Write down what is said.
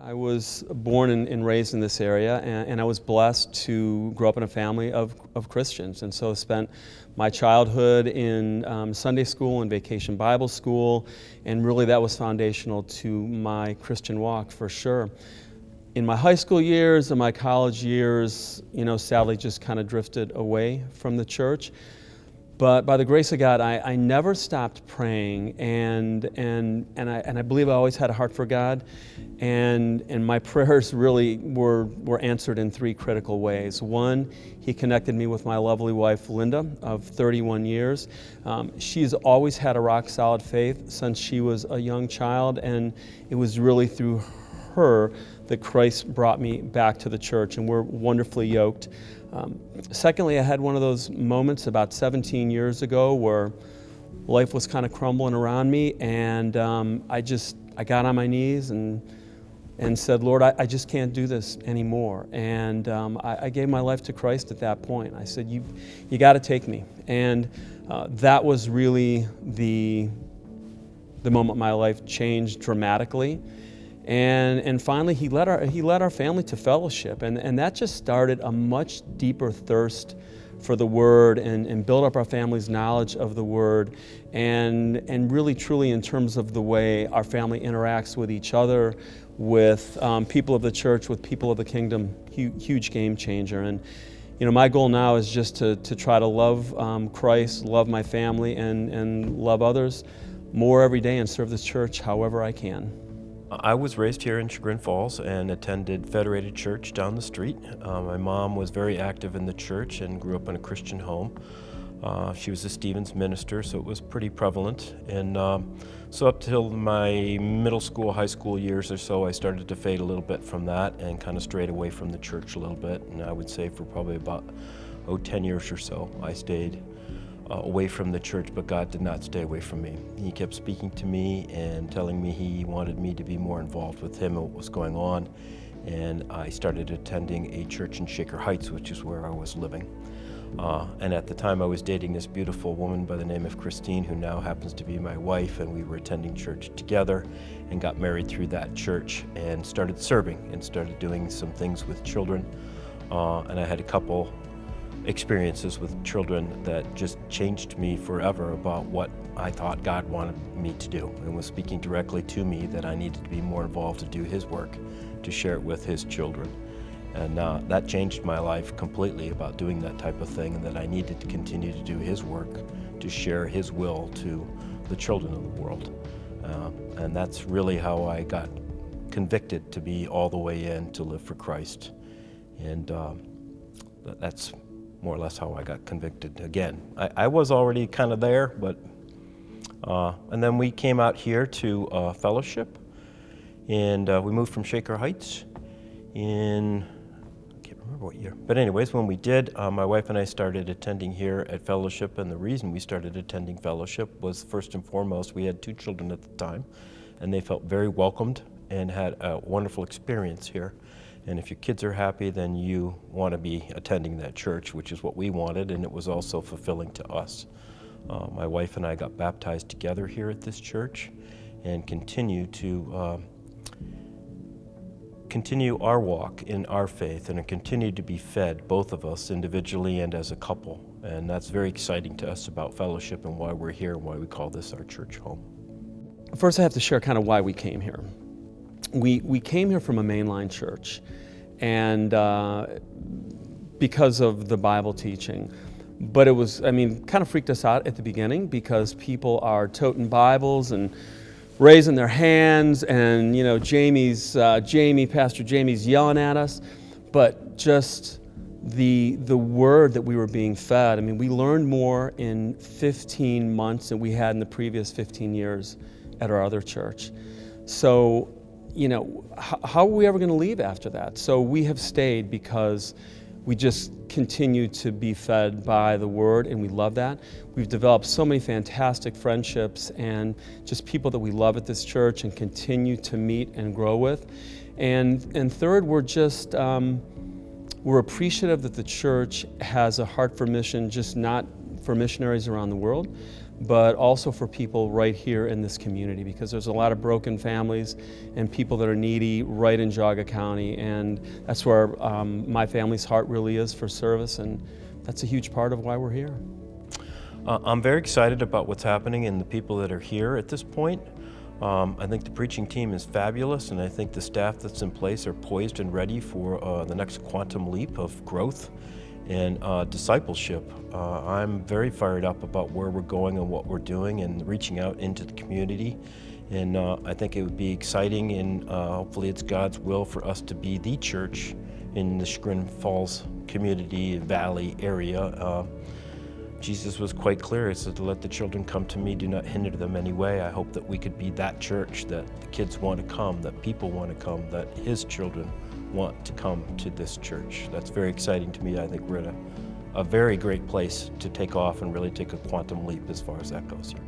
I was born and raised in this area, and I was blessed to grow up in a family of Christians, and so spent my childhood in Sunday school and vacation Bible school, and really that was foundational to my Christian walk for sure. In my high school years and my college years, sadly just kind of drifted away from the church. But by the grace of God, I never stopped praying, and I believe I always had a heart for God, and my prayers really were answered in three critical ways. One, He connected me with my lovely wife, Linda, of 31 years. She's always had a rock-solid faith since she was a young child, and it was really through her that Christ brought me back to the church, and we're wonderfully yoked. Secondly, I had one of those moments about 17 years ago where life was kind of crumbling around me, and I got on my knees and said, Lord, I just can't do this anymore. And I gave my life to Christ at that point. I said, you got to take me. And that was really the moment my life changed dramatically. And finally, he led our family to fellowship, and that just started a much deeper thirst for the Word and built up our family's knowledge of the Word, and really truly in terms of the way our family interacts with each other, with people of the church, with people of the kingdom. Huge game changer. And my goal now is just to try to love Christ, love my family, and love others more every day, and serve this church however I can. I was raised here in Chagrin Falls and attended Federated Church down the street. My mom was very active in the church and grew up in a Christian home. She was a Stevens minister, so it was pretty prevalent. And so up till my middle school, high school years or so, I started to fade a little bit from that and kind of strayed away from the church a little bit. And I would say for probably about 10 years or so, I stayed away from the church, but God did not stay away from me. He kept speaking to me and telling me He wanted me to be more involved with Him and what was going on. And I started attending a church in Shaker Heights, which is where I was living. And at the time I was dating this beautiful woman by the name of Christine, who now happens to be my wife, and we were attending church together and got married through that church and started serving and started doing some things with children. And I had a couple experiences with children that just changed me forever about what I thought God wanted me to do, and was speaking directly to me that I needed to be more involved to do His work, to share it with His children. And that changed my life completely about doing that type of thing, and that I needed to continue to do His work, to share His will to the children of the world. And that's really how I got convicted to be all the way in to live for Christ. And that's more or less how I got convicted again. I was already kind of there, but and then we came out here to fellowship, and we moved from Shaker Heights in, I can't remember what year, but anyways, when we did, my wife and I started attending here at fellowship, and the reason we started attending fellowship was, first and foremost, we had 2 children at the time, and they felt very welcomed and had a wonderful experience here. And if your kids are happy, then you want to be attending that church, which is what we wanted, and it was also fulfilling to us. My wife and I got baptized together here at this church, and continue our walk in our faith, and continue to be fed, both of us individually and as a couple. And that's very exciting to us about fellowship and why we're here and why we call this our church home. First, I have to share kind of why we came here. We came here from a mainline church, and because of the Bible teaching. But it was, kind of freaked us out at the beginning, because people are toting Bibles and raising their hands, and Pastor Jamie's yelling at us. But just the word that we were being fed, we learned more in 15 months than we had in the previous 15 years at our other church. So, how are we ever going to leave after that? So we have stayed because we just continue to be fed by the Word, and we love that. We've developed so many fantastic friendships and just people that we love at this church and continue to meet and grow with. And third, we're appreciative that the church has a heart for mission, just not for missionaries around the world, but also for people right here in this community, because there's a lot of broken families and people that are needy right in Geauga County, and that's where my family's heart really is for service, and that's a huge part of why we're here. I'm very excited about what's happening and the people that are here at this point. I think the preaching team is fabulous, and I think the staff that's in place are poised and ready for the next quantum leap of growth and discipleship. I'm very fired up about where we're going and what we're doing and reaching out into the community. And I think it would be exciting, and hopefully it's God's will for us to be the church in the Chagrin Falls community valley area. Jesus was quite clear. He said, "Let the children come to me, do not hinder them any way." I hope that we could be that church, that the kids want to come, that people want to come, that his children want to come to this church. That's very exciting to me. I think we're at a very great place to take off and really take a quantum leap as far as that goes here.